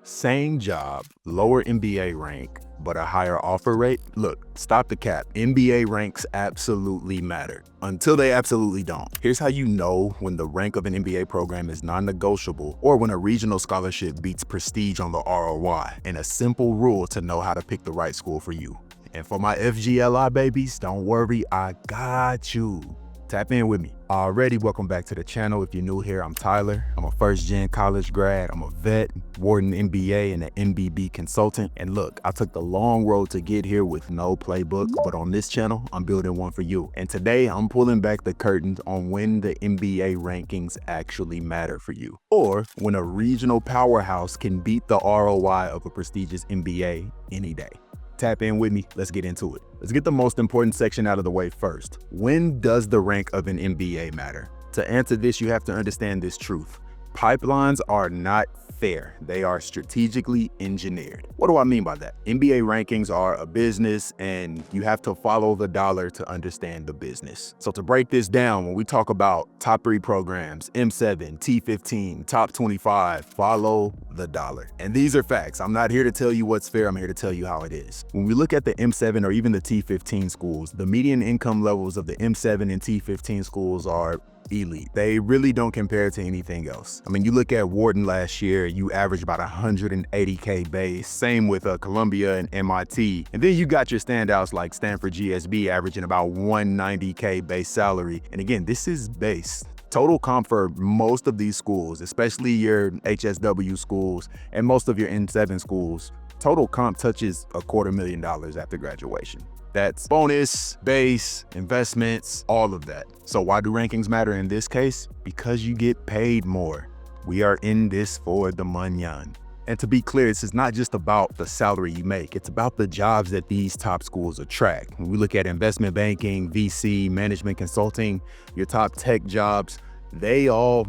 Same job, lower MBA rank, but a higher offer rate? Look, stop the cap. MBA ranks absolutely matter until they absolutely don't. Here's how you know when the rank of an MBA program is non-negotiable or when a regional scholarship beats prestige on the ROI, and a simple rule to know how to pick the right school for you. And for my FGLI babies, don't worry, I got you. Tap in with me. Already, welcome back to the channel. If you're new here, I'm Tyler. I'm a first-gen college grad. I'm a vet, Wharton MBA, and an MBB consultant. And look, I took the long road to get here with no playbook, but on this channel, I'm building one for you. And today, I'm pulling back the curtains on when the MBA rankings actually matter for you, or when a regional powerhouse can beat the ROI of a prestigious MBA any day. Tap in with me. Let's get into it. Let's get the most important section out of the way first. When does the rank of an MBA matter? To answer this, you have to understand this truth. Pipelines are not fair. They are strategically engineered. What do I mean by that? MBA rankings are a business, and you have to follow the dollar to understand the business. So to break this down, when we talk about top 3 programs, M7, T15, top 25, follow the dollar. And these are facts. I'm not here to tell you what's fair. I'm here to tell you how it is. When we look at the M7 or even the T15 schools, the median income levels of the M7 and T15 schools are elite. They really don't compare to anything else. I mean, you look at Wharton last year, you averaged about 180K base. Same with Columbia and MIT. And then you got your standouts like Stanford GSB averaging about 190K base salary. And again, this is base. Total comp for most of these schools, especially your HSW schools and most of your N7 schools, total comp touches $250,000 after graduation. That's bonus, base, investments, all of that. So why do rankings matter in this case? Because you get paid more. We are in this for the manyan. And to be clear, this is not just about the salary you make. It's about the jobs that these top schools attract. When we look at investment banking, VC, management consulting, your top tech jobs, they all,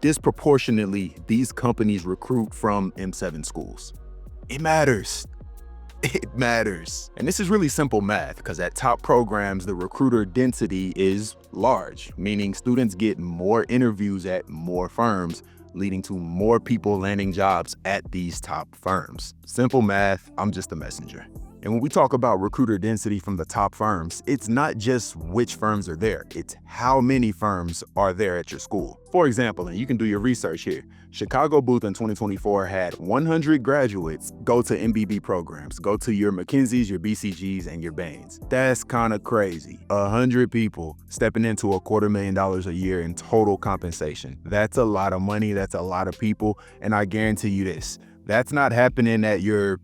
disproportionately, these companies recruit from M7 schools. It matters. It matters. And this is really simple math, because at top programs, the recruiter density is large, meaning students get more interviews at more firms, leading to more people landing jobs at these top firms. Simple math, I'm just a messenger. And when we talk about recruiter density from the top firms, it's not just which firms are there, it's how many firms are there at your school. For example, and you can do your research here, Chicago Booth in 2024 had 100 graduates go to MBB programs, go to your McKinseys, your BCGs, and your Bains. That's kind of crazy. 100 people stepping into $250,000 a year in total compensation. That's a lot of money, that's a lot of people, and I guarantee you this, that's not happening at your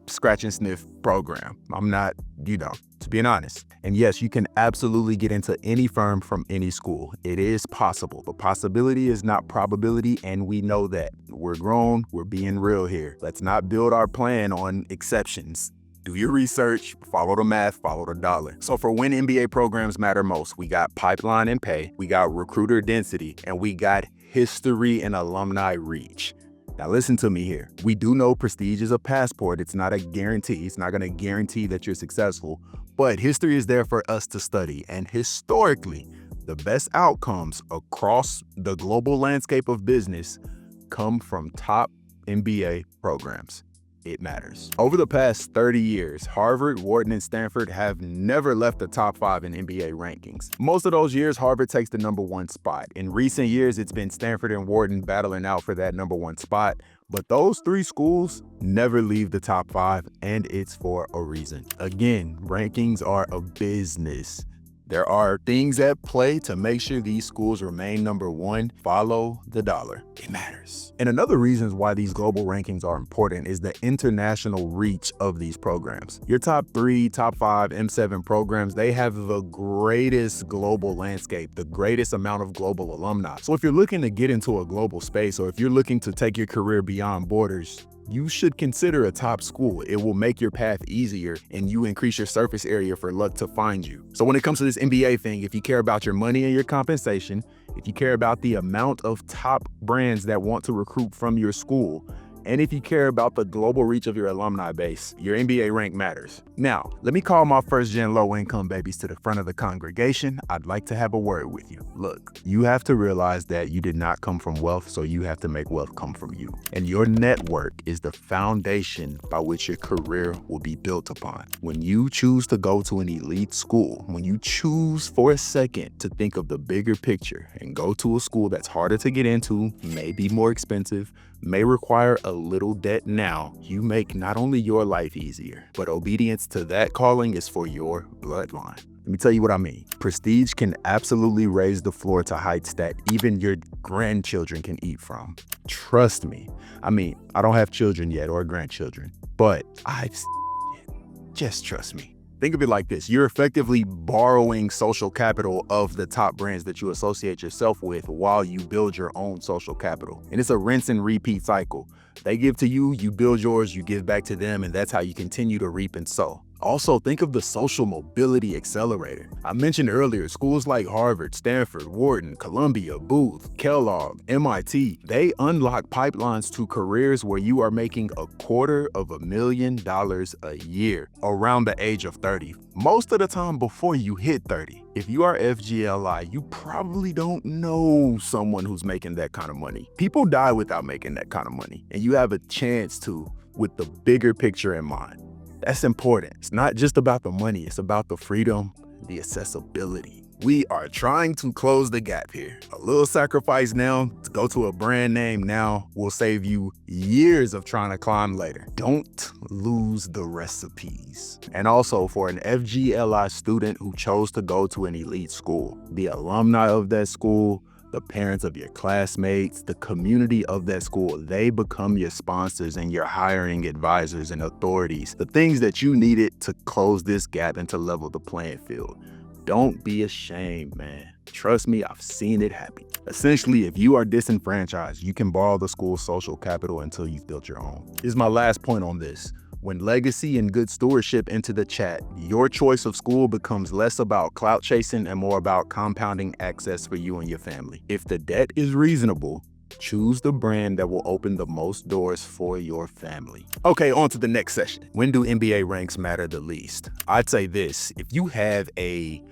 scratch and sniff program. I'm not, to being honest. And yes, you can absolutely get into any firm from any school. It is possible, but possibility is not probability, and we know that. We're grown, we're being real here. Let's not build our plan on exceptions. Do your research, follow the math, follow the dollar. So for when MBA programs matter most, we got pipeline and pay, we got recruiter density, and we got history and alumni reach. Now listen to me here. We do know prestige is a passport. It's not a guarantee. It's not going to guarantee that you're successful, but history is there for us to study. And historically, the best outcomes across the global landscape of business come from top MBA programs. It matters. Over the past 30 years, Harvard, Wharton, and Stanford have never left the top 5 in MBA rankings. Most of those years, Harvard takes the #1 spot. In recent years, it's been Stanford and Wharton battling out for that #1 spot. But those 3 schools never leave the top 5, and it's for a reason. Again, rankings are a business. There are things at play to make sure these schools remain #1. Follow the dollar. It matters. And another reason why these global rankings are important is the international reach of these programs. Your top 3, top 5 M7 programs, they have the greatest global landscape, the greatest amount of global alumni. So if you're looking to get into a global space, or if you're looking to take your career beyond borders, you should consider a top school. It will make your path easier, and you increase your surface area for luck to find you. So when it comes to this MBA thing, if you care about your money and your compensation, if you care about the amount of top brands that want to recruit from your school, And if you care about the global reach of your alumni base, your MBA rank matters. Now, let me call my first-gen low-income babies to the front of the congregation. I'd like to have a word with you. Look, you have to realize that you did not come from wealth, so you have to make wealth come from you. And your network is the foundation by which your career will be built upon. When you choose to go to an elite school, when you choose for a second to think of the bigger picture and go to a school that's harder to get into, may be more expensive, may require a little debt now, you make not only your life easier, but obedience to that calling is for your bloodline. Let me tell you what I mean. Prestige can absolutely raise the floor to heights that even your grandchildren can eat from. Trust me. I mean, I don't have children yet or grandchildren, but just trust me. Think of it like this. You're effectively borrowing social capital of the top brands that you associate yourself with while you build your own social capital. And it's a rinse and repeat cycle. They give to you, you build yours, you give back to them, and that's how you continue to reap and sow. Also, think of the social mobility accelerator. I mentioned earlier, schools like Harvard, Stanford, Wharton, Columbia, Booth, Kellogg, MIT, they unlock pipelines to careers where you are making $250,000 a year around the age of 30. Most of the time before you hit 30. If you are FGLI, you probably don't know someone who's making that kind of money. People die without making that kind of money, and you have a chance to with the bigger picture in mind. That's important. It's not just about the money, it's about the freedom, the accessibility. We are trying to close the gap here. A little sacrifice now to go to a brand name now will save you years of trying to climb later. Don't lose the recipes. And also, for an FGLI student who chose to go to an elite school, the alumni of that school, the parents of your classmates, the community of that school, they become your sponsors and your hiring advisors and authorities, the things that you needed to close this gap and to level the playing field. Don't be ashamed, man. Trust me, I've seen it happen. Essentially, if you are disenfranchised, you can borrow the school's social capital until you've built your own. Here's my last point on this. When legacy and good stewardship enter the chat, your choice of school becomes less about clout chasing and more about compounding access for you and your family. If the debt is reasonable, choose the brand that will open the most doors for your family. Okay, on to the next session. When do MBA ranks matter the least? I'd say this: if you have a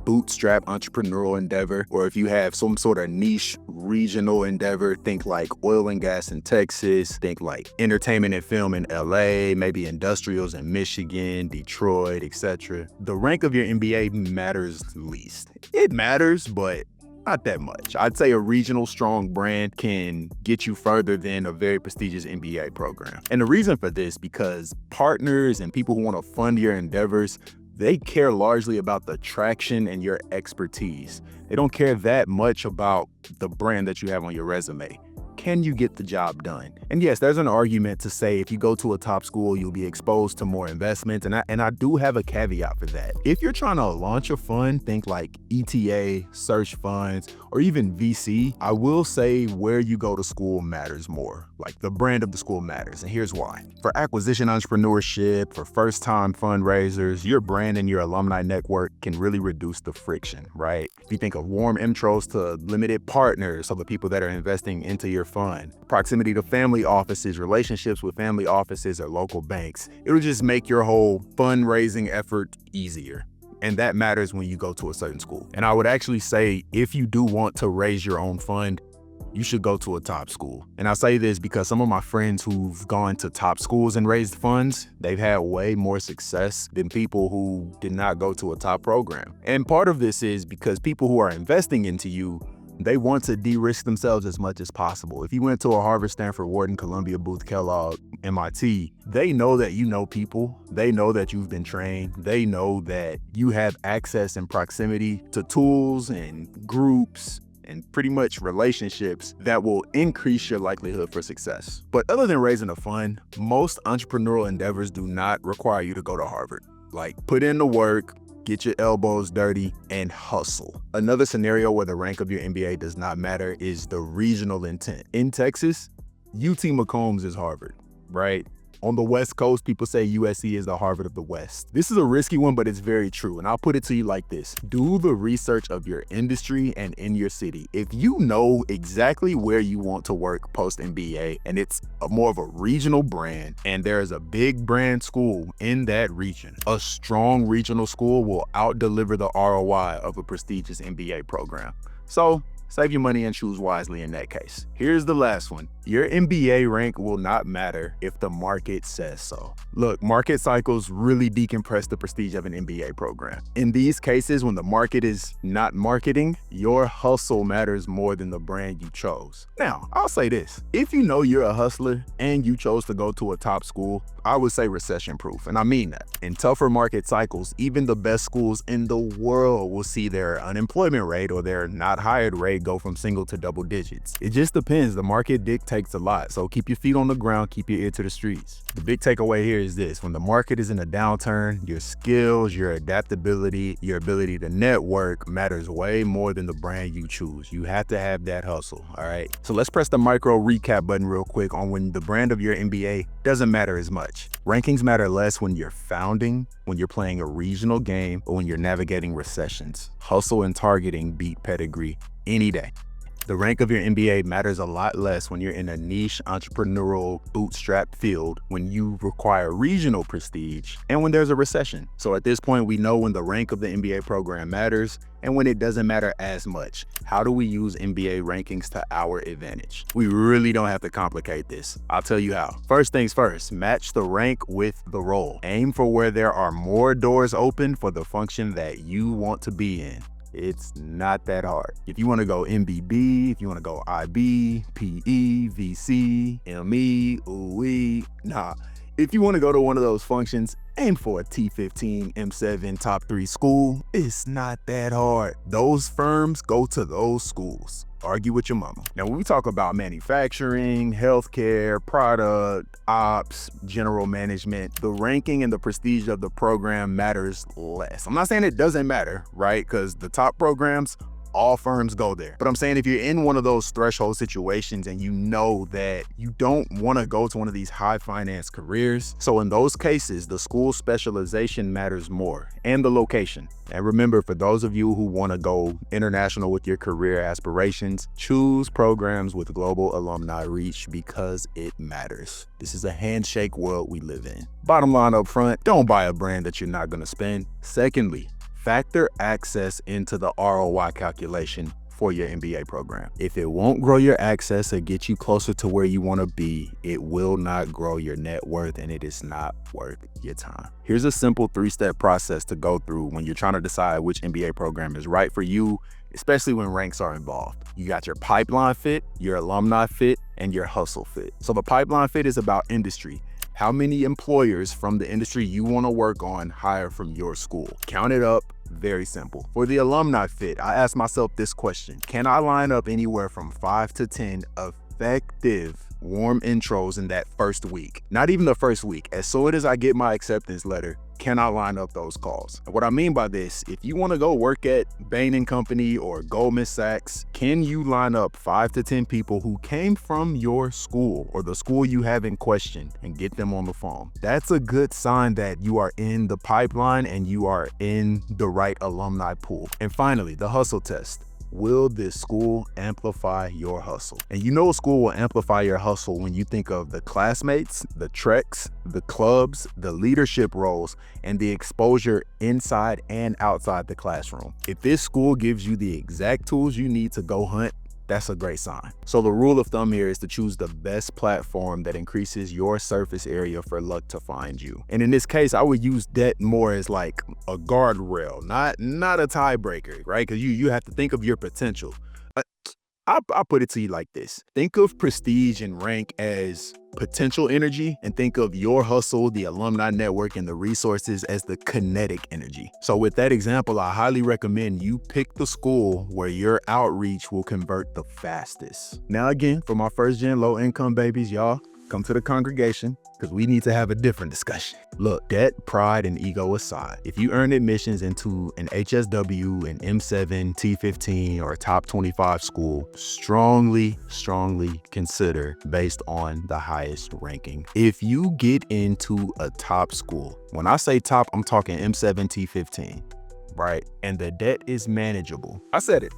bootstrap entrepreneurial endeavor, or if you have some sort of niche regional endeavor, think like oil and gas in Texas, think like entertainment and film in LA, maybe industrials in Michigan, Detroit, etc. The rank of your MBA matters least. It matters, but not that much. I'd say a regional strong brand can get you further than a very prestigious MBA program. And the reason for this, because partners and people who want to fund your endeavors, they care largely about the traction and your expertise. They don't care that much about the brand that you have on your resume. Can you get the job done? And yes, there's an argument to say if you go to a top school, you'll be exposed to more investments. And I do have a caveat for that. If you're trying to launch a fund, think like ETA, search funds, or even VC, I will say where you go to school matters more. Like the brand of the school matters. And here's why. For acquisition entrepreneurship, for first-time fundraisers, your brand and your alumni network can really reduce the friction, right? If you think of warm intros to limited partners, so the people that are investing into your fund, proximity to family offices, relationships with family offices or local banks, it'll just make your whole fundraising effort easier. And that matters when you go to a certain school. And I would actually say, if you do want to raise your own fund, you should go to a top school. And I say this because some of my friends who've gone to top schools and raised funds, they've had way more success than people who did not go to a top program. And part of this is because people who are investing into you, they want to de-risk themselves as much as possible. If you went to a Harvard, Stanford, Wharton, Columbia, Booth, Kellogg, MIT, they know that you know people. They know that you've been trained. They know that you have access and proximity to tools and groups and pretty much relationships that will increase your likelihood for success. But other than raising a fund, most entrepreneurial endeavors do not require you to go to Harvard. Like, put in the work, get your elbows dirty, and hustle. Another scenario where the rank of your MBA does not matter is the regional intent. In Texas, UT McCombs is Harvard, right? On the West Coast, people say USC is the Harvard of the West. This is a risky one, but it's very true. And I'll put it to you like this. Do the research of your industry and in your city. If you know exactly where you want to work post MBA and it's more of a regional brand and there is a big brand school in that region, a strong regional school will out-deliver the ROI of a prestigious MBA program. So save your money and choose wisely in that case. Here's the last one. Your MBA rank will not matter if the market says so. Look, market cycles really decompress the prestige of an MBA program. In these cases, when the market is not marketing, your hustle matters more than the brand you chose. Now, I'll say this. If you know you're a hustler and you chose to go to a top school, I would say recession-proof, and I mean that. In tougher market cycles, even the best schools in the world will see their unemployment rate or their not hired rate go from single to double digits. It just depends. The market dictates a lot, so keep your feet on the ground, keep your ear to the streets. The big takeaway here is this: when the market is in a downturn, your skills, your adaptability, your ability to network matters way more than the brand you choose. You have to have that hustle, all right? So let's press the micro recap button real quick on when the brand of your MBA doesn't matter as much. Rankings matter less when you're founding, when you're playing a regional game, or when you're navigating recessions. Hustle and targeting beat pedigree any day. The rank of your MBA matters a lot less when you're in a niche entrepreneurial bootstrap field, when you require regional prestige, and when there's a recession. So at this point, we know when the rank of the MBA program matters and when it doesn't matter as much. How do we use MBA rankings to our advantage? We really don't have to complicate this. I'll tell you how. First things first, match the rank with the role. Aim for where there are more doors open for the function that you want to be in. It's not that hard. If you want to go MBB, if you want to go IB, PE, VC, ME, OE, nah. If you want to go to one of those functions, aim for a T15, M7, top 3 school. It's not that hard. Those firms go to those schools. Argue with your mama. Now, when we talk about manufacturing, healthcare, product, ops, general management, the ranking and the prestige of the program matters less. I'm not saying it doesn't matter, right? Because the top programs, all firms go there. But I'm saying if you're in one of those threshold situations and you know that you don't want to go to one of these high finance careers, so in those cases, the school specialization matters more, and the location. And remember, for those of you who want to go international with your career aspirations, choose programs with global alumni reach because it matters. This is a handshake world we live in. Bottom line up front, don't buy a brand that you're not going to spend. Secondly, factor access into the ROI calculation for your MBA program. If it won't grow your access or get you closer to where you want to be, it will not grow your net worth, and it is not worth your time. Here's a simple 3-step process to go through when you're trying to decide which MBA program is right for you, especially when ranks are involved. You got your pipeline fit, your alumni fit, and your hustle fit. So the pipeline fit is about industry. How many employers from the industry you want to work on hire from your school? Count it up. Very simple. For the alumni fit, I ask myself this question: can I line up anywhere from 5 to 10 effective warm intros in that first week? Not even the first week. As soon as I get my acceptance letter, can I line up those calls? And what I mean by this, if you want to go work at Bain & Company or Goldman Sachs, can you line up 5 to 10 people who came from your school or the school you have in question and get them on the phone? That's a good sign that you are in the pipeline and you are in the right alumni pool. And finally, the hustle test. Will this school amplify your hustle? And you know a school will amplify your hustle when you think of the classmates, the treks, the clubs, the leadership roles, and the exposure inside and outside the classroom. If this school gives you the exact tools you need to go hunt, that's a great sign. So the rule of thumb here is to choose the best platform that increases your surface area for luck to find you. And in this case, I would use that more as like a guardrail, not a tiebreaker, right? Because you have to think of your potential. I'll put it to you like this. Think of prestige and rank as potential energy, and think of your hustle, the alumni network, and the resources as the kinetic energy. So with that example, I highly recommend you pick the school where your outreach will convert the fastest. Now again, for my first gen low income babies, y'all, come to the congregation because we need to have a different discussion. Look, debt, pride, and ego aside, if you earn admissions into an HSW, an M7, T15, or a top 25 school, strongly consider based on the highest ranking. If you get into a top school, when I say top, I'm talking M7, T15, right? And the debt is manageable. I said it.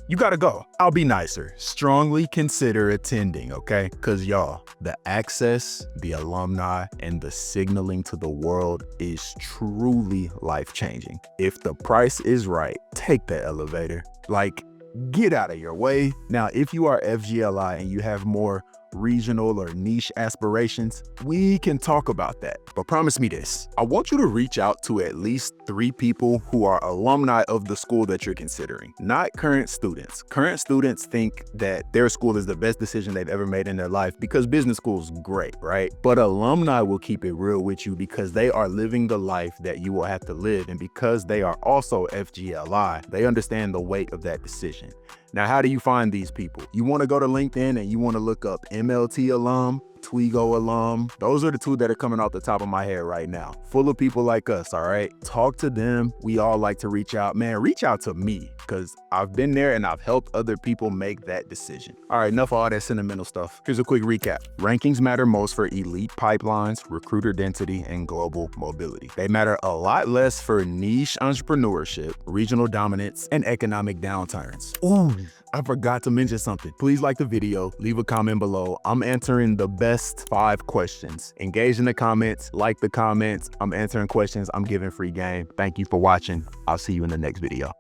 You gotta go. I'll be nicer. Strongly consider attending, okay? Cause y'all, the access, the alumni, and the signaling to the world is truly life-changing. If the price is right, take the elevator. Like, get out of your way. Now, if you are FGLI and you have more regional or niche aspirations, we can talk about that. But promise me this, I want you to reach out to at least 3 people who are alumni of the school that you're considering, not current students. Current students think that their school is the best decision they've ever made in their life because business school is great, right? But alumni will keep it real with you because they are living the life that you will have to live. And because they are also FGLI, they understand the weight of that decision. Now, how do you find these people? You want to go to LinkedIn and you want to look up MLT alum, Twigo alum. Those are the 2 that are coming off the top of my head right now. Full of people like us, all right? Talk to them. We all like to reach out. Man, reach out to me because I've been there and I've helped other people make that decision. All right, enough of all that sentimental stuff. Here's a quick recap. Rankings matter most for elite pipelines, recruiter density, and global mobility. They matter a lot less for niche entrepreneurship, regional dominance, and economic downturns. Ooh, I forgot to mention something. Please like the video, leave a comment below. I'm answering the best 5 questions. Engage in the comments, like the comments. I'm answering questions. I'm giving free game. Thank you for watching. I'll see you in the next video.